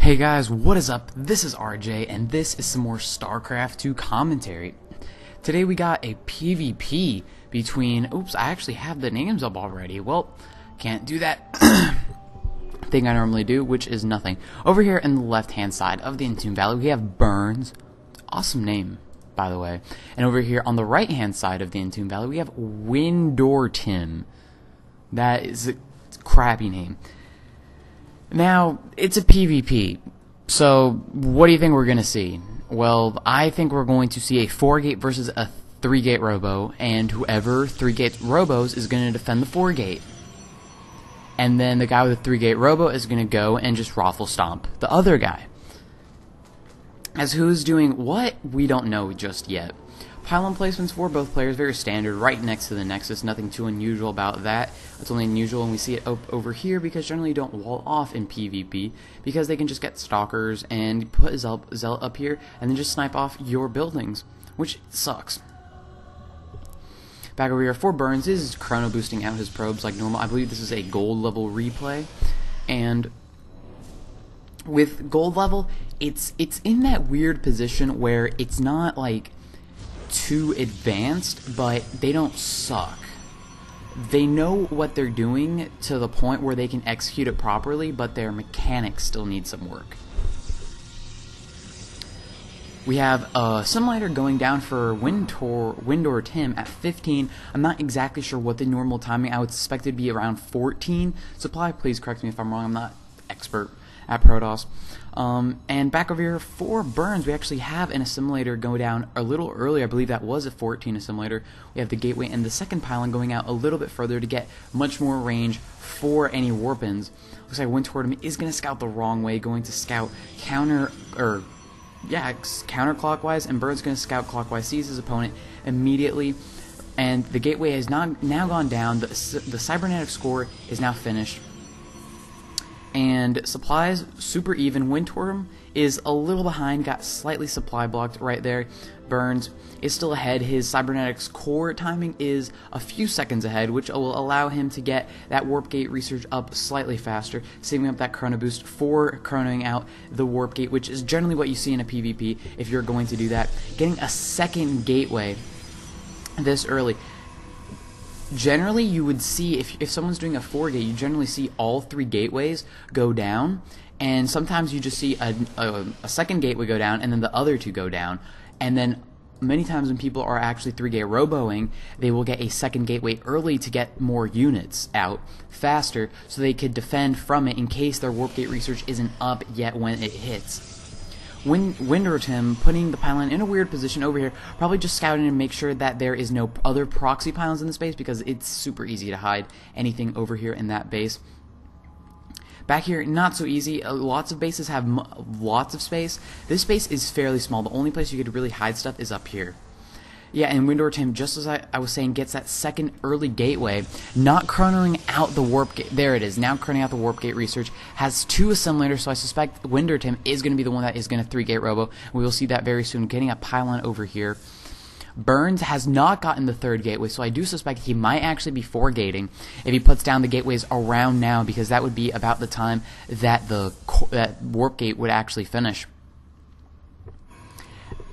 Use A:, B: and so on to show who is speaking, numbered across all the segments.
A: Hey guys, what is up? This is RJ, and this is some more StarCraft 2 commentary. Today we got a PvP between... Oops, I actually have the names up already. Well, can't do that thing I normally do, which is nothing. Over here in the left-hand side of the Entomb Valley, we have Burns. Awesome name, by the way. And over here on the right-hand side of the Entomb Valley, we have Windortim. That is a crappy name. Now, it's a PvP, so what do you think we're going to see? Well, I think we're going to see a 4-gate versus a 3-gate robo, and whoever 3-gate robos is going to defend the 4-gate. And then the guy with the 3-gate robo is going to go and just raffle stomp the other guy. As who's doing what, we don't know just yet. Pylon placements for both players, very standard, right next to the Nexus, nothing too unusual about that. It's only unusual when we see it over here because generally you don't wall off in PvP because they can just get stalkers and put a zealot up here and then just snipe off your buildings, which sucks. Back over here for Burns is chrono boosting out his probes like normal. I believe this is a gold level replay, and with gold level, it's in that weird position where it's not like too advanced, but they don't suck. They know what they're doing to the point where they can execute it properly, but their mechanics still need some work. We have a simulator going down for Windortim at 15. I'm not exactly sure what the normal timing. I would suspect it to be around 14. Supply, please correct me if I'm wrong. I'm not expert at Protoss. And back over here for Burns, we actually have an assimilator go down a little earlier. I believe that was a 14 assimilator. We have the gateway and the second pylon going out a little bit further to get much more range for any warp-ins. Looks like Windortim is going to scout the wrong way, going to scout counterclockwise, and Burns is going to scout clockwise, sees his opponent immediately, and the gateway has now gone down. The cybernetic score is now finished. And supplies, super even. Windortim is a little behind, got slightly supply blocked right there. Burns is still ahead. His cybernetics core timing is a few seconds ahead, which will allow him to get that warp gate research up slightly faster, saving up that chrono boost for chronoing out the warp gate, which is generally what you see in a PvP if you're going to do that. Getting a second gateway this early. Generally, you would see, if someone's doing a 4-gate, you generally see all 3 gateways go down, and sometimes you just see a second gateway go down, and then the other 2 go down, and then many times when people are actually 3-gate roboing, they will get a second gateway early to get more units out faster, so they could defend from it in case their warp gate research isn't up yet when it hits. Windortim putting the pylon in a weird position over here, probably just scouting to make sure that there is no other proxy pylons in the space because it's super easy to hide anything over here in that base. Back here, not so easy. Lots of bases have lots of space. This space is fairly small. The only place you could really hide stuff is up here. Yeah, and Windortim, just as I was saying, gets that second early gateway, not chronoing out the warp gate. There it is, now chronoing out the warp gate research. Has 2 assimilators, so I suspect Windortim is going to be the one that is going to 3-gate robo. We will see that very soon, getting a pylon over here. Burns has not gotten the 3rd gateway, so I do suspect he might actually be 4-gating if he puts down the gateways around now, because that would be about the time that that warp gate would actually finish.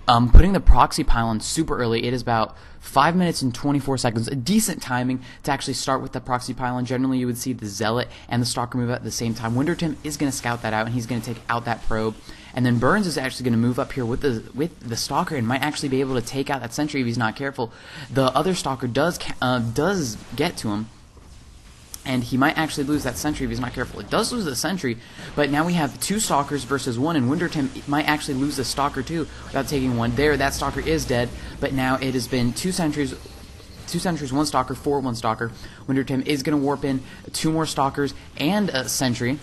A: Putting the proxy pylon super early, it is about 5 minutes and 24 seconds, a decent timing to actually start with the proxy pylon. Generally, you would see the zealot and the stalker move at the same time. Windortim is going to scout that out, and he's going to take out that probe. And then Burns is actually going to move up here with the stalker and might actually be able to take out that sentry if he's not careful. The other stalker does get to him, and he might actually lose that sentry if he's not careful. It does lose the sentry, but now we have 2 stalkers versus 1, and Windortim might actually lose the stalker too without taking one. There, that stalker is dead, but now it has been 2 sentries, 1 stalker, 1 stalker. Windortim is going to warp in 2 more stalkers and a sentry.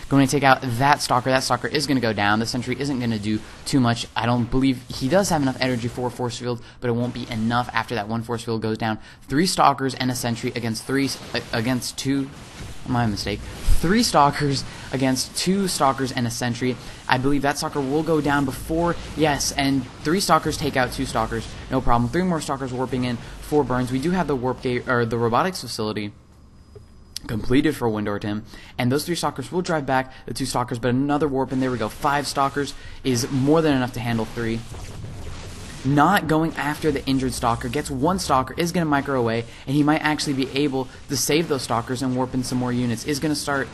A: Going to take out that stalker. That stalker is going to go down. The sentry isn't going to do too much. I don't believe he does have enough energy for a force field, but it won't be enough after that 1 force field goes down. 3 stalkers and a sentry against 2. My mistake. 3 stalkers against 2 stalkers and a sentry. I believe that stalker will go down before. Yes, and 3 stalkers take out 2 stalkers. No problem. 3 more stalkers warping in for Burns. We do have the warp gate, or the robotics facility completed for Windortim, and those 3 stalkers will drive back the 2 stalkers, but another warp, and there we go. 5 stalkers is more than enough to handle 3. Not going after the injured stalker, gets 1 stalker, is going to micro away, and he might actually be able to save those stalkers and warp in some more units. Is going to start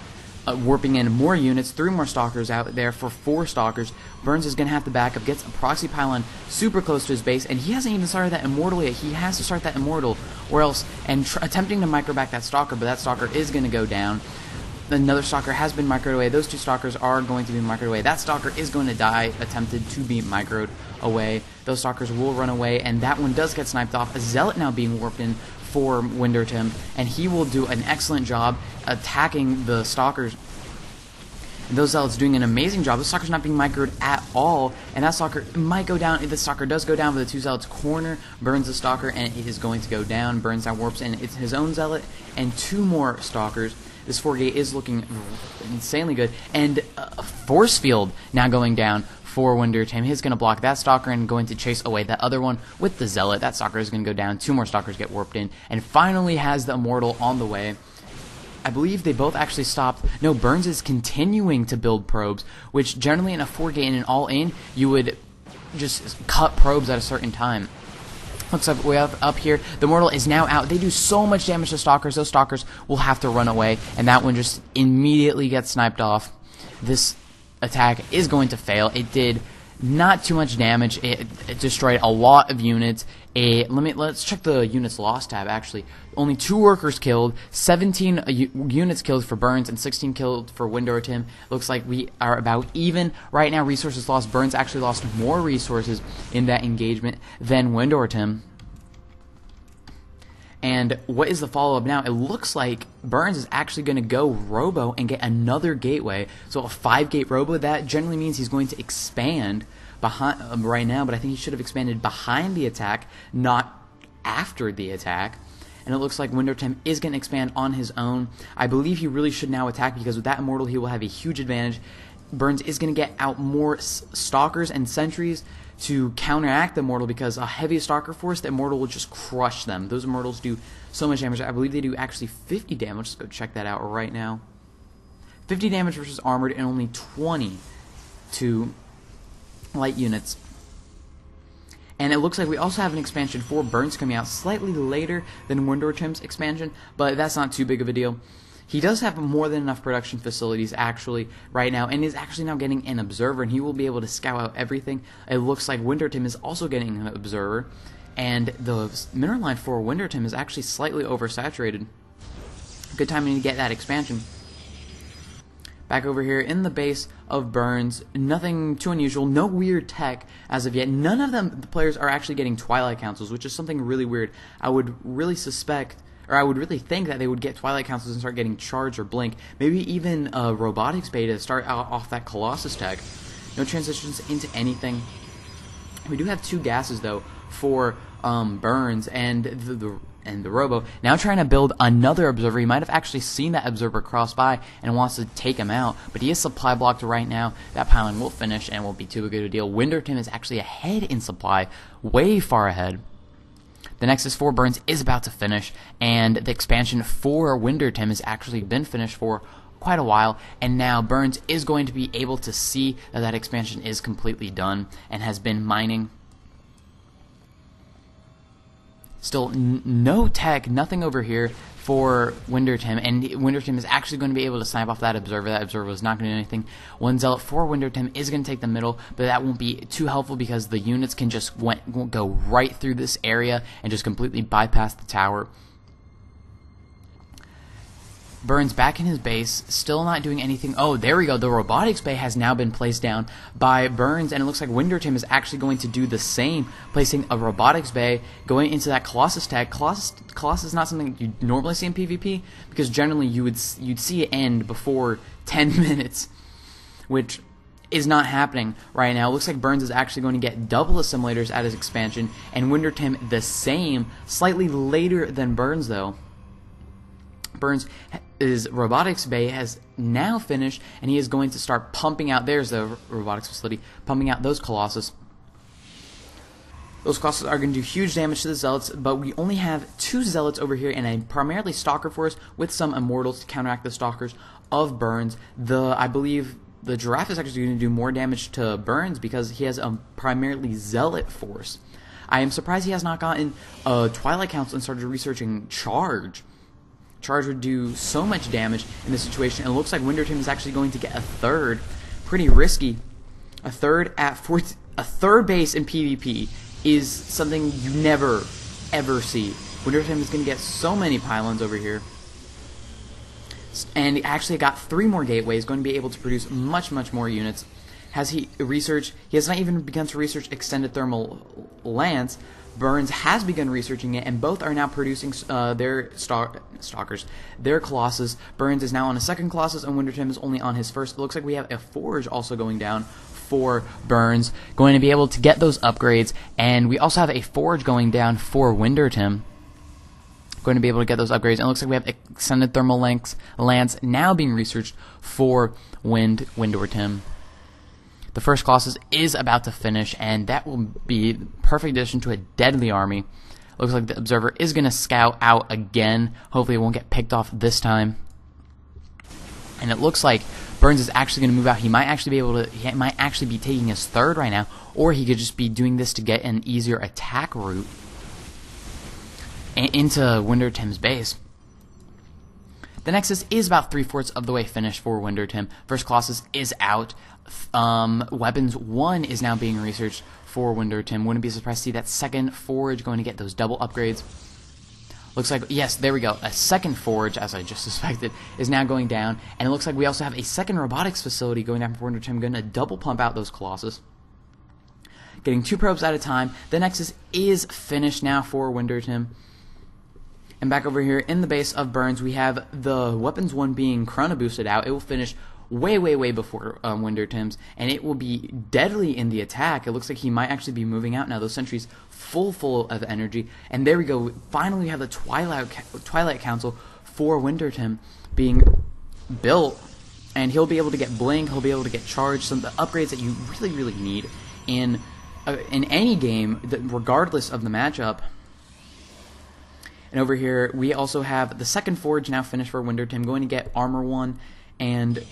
A: warping in more units, 3 more stalkers out there for 4 stalkers. Burns is going to have to back up, gets a proxy pylon super close to his base, and he hasn't even started that immortal yet. He has to start that immortal, or else, and attempting to micro back that stalker, but that stalker is going to go down. Another stalker has been microed away. Those 2 stalkers are going to be microed away. That stalker is going to die, attempted to be microed away. Those stalkers will run away, and that one does get sniped off. A zealot now being warped in for Windortim, and he will do an excellent job attacking the stalkers. And those zealots doing an amazing job. The stalker's not being microed at all, and that stalker might go down. If the stalker does go down, but the 2 zealots corner Burns the stalker, and it is going to go down. Burns now warps in. It's his own zealot and 2 more stalkers. This 4-gate is looking insanely good, and a force field now going down for Windortim. He's going to block that stalker and going to chase away that other one with the zealot. That stalker is going to go down. 2 more stalkers get warped in, and finally has the immortal on the way. I believe they both actually stopped. No, Burns is continuing to build probes, which generally in a 4-gate and an all-in, you would just cut probes at a certain time. Looks like we have up here. The Immortal is now out. They do so much damage to stalkers. Those stalkers will have to run away, and that one just immediately gets sniped off. This attack is going to fail. It did not too much damage. It destroyed a lot of units. Let's check the units lost tab. Actually, only 2 workers killed, 17 units killed for Burns, and 16 killed for Windortim. Looks like we are about even right now. Resources lost. Burns actually lost more resources in that engagement than Windortim. And what is the follow-up now? It looks like Burns is actually going to go Robo and get another gateway. So a 5-gate Robo, that generally means he's going to expand behind right now, but I think he should have expanded behind the attack, not after the attack. And it looks like Windortim is going to expand on his own. I believe he really should now attack, because with that Immortal he will have a huge advantage. Burns is going to get out more stalkers and sentries to counteract the Immortal, because a heavy stalker force, the Immortal will just crush them. Those Immortals do so much damage. I believe they do actually 50 damage. Let's go check that out right now. 50 damage versus armored, and only 20 to light units. And it looks like we also have an expansion for Burns coming out slightly later than Windortim's expansion, but that's not too big of a deal. He does have more than enough production facilities actually right now, and is actually now getting an observer, and he will be able to scout out everything. It looks like Windortim is also getting an observer, and the mineral line for Windortim is actually slightly oversaturated. Good timing to get that expansion. Back over here in the base of Burns, nothing too unusual, no weird tech as of yet. None of the players are actually getting Twilight Councils, which is something really weird. I would really suspect, or I would really think that they would get Twilight Councils and start getting Charge or Blink. Maybe even a Robotics Beta to start out off that Colossus tech. No transitions into anything. We do have 2 gases though for Burns and the Robo. Now trying to build another observer. He might have actually seen that observer cross by and wants to take him out, but he is supply blocked right now. That pylon will finish and will be too good a deal. Windortim is actually ahead in supply, way far ahead. The Nexus for Burns is about to finish, and the expansion for Windortim has actually been finished for quite a while, and now Burns is going to be able to see that that expansion is completely done and has been mining. Still no tech, nothing over here for Windortim, and Windortim is actually going to be able to snipe off that observer. That observer is not going to do anything. 1 zealot for Windortim is going to take the middle, but that won't be too helpful because the units can just go right through this area and just completely bypass the tower. Burns back in his base, still not doing anything. Oh, there we go. The robotics bay has now been placed down by Burns, and it looks like Windortim is actually going to do the same, placing a robotics bay, going into that Colossus tag. Colossus is not something you normally see in PvP, because generally you'd see it end before 10 minutes, which is not happening right now. It looks like Burns is actually going to get double assimilators at his expansion, and Windortim the same, slightly later than Burns though. Burns' robotics bay has now finished, and he is going to start pumping out, there's the robotics facility, pumping out those Colossus. Those colossus are going to do huge damage to the zealots, but we only have 2 zealots over here and a primarily stalker force with some immortals to counteract the stalkers of Burns. I believe the giraffe is actually going to do more damage to Burns because he has a primarily zealot force. I am surprised he has not gotten a Twilight Council and started researching Charge. Charge would do so much damage in this situation, and it looks like Windortim is actually going to get a third. Pretty risky. A third base in PvP is something you never, ever see. Windortim is going to get so many pylons over here. And actually got 3 more gateways, going to be able to produce much, much more units. Has he researched? He has not even begun to research extended thermal lance. Burns has begun researching it, and both are now producing their stalkers, their colossus. Burns is now on a second colossus, and Windortim is only on his first. It looks like we have a forge also going down for Burns, going to be able to get those upgrades, and we also have a forge going down for Windortim, going to be able to get those upgrades. And it looks like we have extended thermal lance now being researched for Windortim. The first colossus is about to finish, and that will be the perfect addition to a deadly army. Looks like the observer is going to scout out again. Hopefully it won't get picked off this time. And it looks like Burns is actually going to move out. He might actually be taking his third right now, or he could just be doing this to get an easier attack route into Windortim's base. The Nexus is about 3/4 of the way finished for Windortim. First colossus is out. Weapons 1 is now being researched for Windortim. Wouldn't be surprised to see that second forge going to get those double upgrades. Looks like, yes, there we go. A second forge, as I just suspected, is now going down. And it looks like we also have a second robotics facility going down for Windortim, going to double pump out those colossus. Getting 2 probes at a time. The Nexus is finished now for Windortim. And back over here in the base of Burns, we have the Weapons 1 being chrono boosted out. It will finish way, way, way before Windortim's, and it will be deadly in the attack. It looks like he might actually be moving out now. Those sentries full of energy. And there we go. Finally, we have the Twilight Council for Windortim being built, and he'll be able to get Blink. He'll be able to get Charge. Some of the upgrades that you really, really need in any game, regardless of the matchup. And over here, we also have the second forge now finished for Windortim, going to get Armor 1, and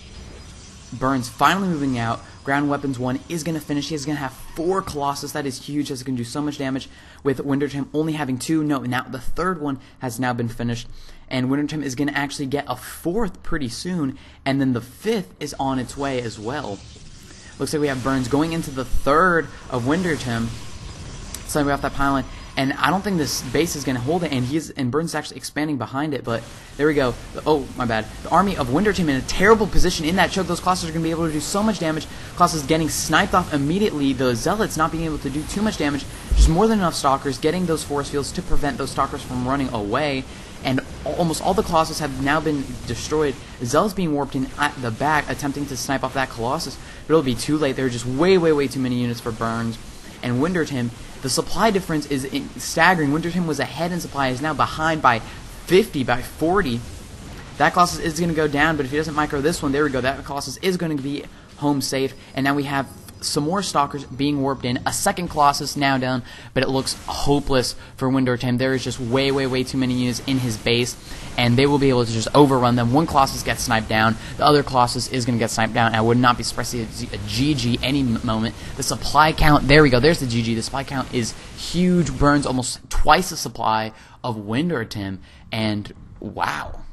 A: Burns finally moving out. Ground Weapons 1 is going to finish. He's going to have 4 Colossus. That is huge. That's going to do so much damage, with Windortim only having 2. No, now the third one has now been finished, and Windortim is going to actually get a 4th pretty soon, and then the 5th is on its way as well. Looks like we have Burns going into the 3rd of Windortim. So we have that pylon. And I don't think this base is going to hold it, and Burns is actually expanding behind it, but there we go. Oh, my bad. The army of Windortim in a terrible position in that choke. Those Colossus are going to be able to do so much damage. Colossus getting sniped off immediately. The Zealots not being able to do too much damage. Just more than enough Stalkers getting those force fields to prevent those Stalkers from running away. And almost all the Colossus have now been destroyed. Zealots being warped in at the back, attempting to snipe off that Colossus. But it'll be too late. There are just way, way, way too many units for Burns. And Windortim, the supply difference is staggering. Windortim was ahead in supply, is now behind by 50, by 40. That Colossus is going to go down, but if he doesn't micro this one, there we go. That Colossus is going to be home safe. And now we have some more Stalkers being warped in. A second Colossus now down, but it looks hopeless for Windortim. There is just way, way, way too many units in his base, and they will be able to just overrun them. One Colossus gets sniped down. The other Colossus is going to get sniped down. I would not be surprised to see a GG any moment. The supply count, there we go. There's the GG. The supply count is huge. Burns almost twice the supply of Windortim, and wow.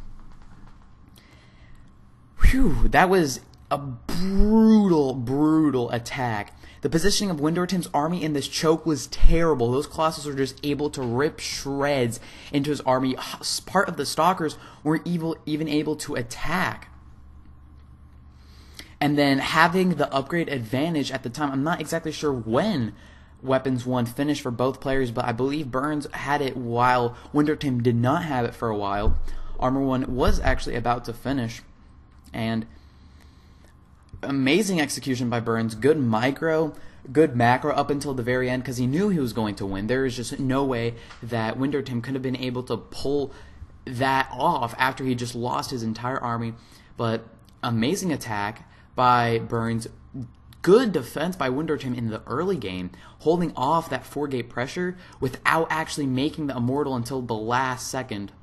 A: Whew, that was a brutal, brutal attack. The positioning of Windortim's army in this choke was terrible. Those Colossus were just able to rip shreds into his army. Part of the Stalkers weren't even able to attack. And then having the upgrade advantage at the time, I'm not exactly sure when Weapons 1 finished for both players, but I believe Burns had it while Windortim did not have it for a while. Armor 1 was actually about to finish, and amazing execution by Burns. Good micro, good macro up until the very end, because he knew he was going to win. There is just no way that Windortim could have been able to pull that off after he just lost his entire army. But amazing attack by Burns. good defense by Windortim in the early game, holding off that 4-gate pressure without actually making the Immortal until the last second.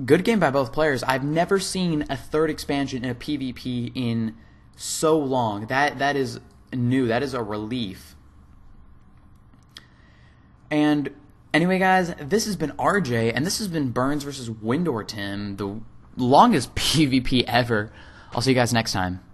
A: Good game by both players. I've never seen a third expansion in a PvP in so long. That is new. That is a relief. And anyway, guys, this has been RJ, and this has been Burns versus Windortim, the longest PvP ever. I'll see you guys next time.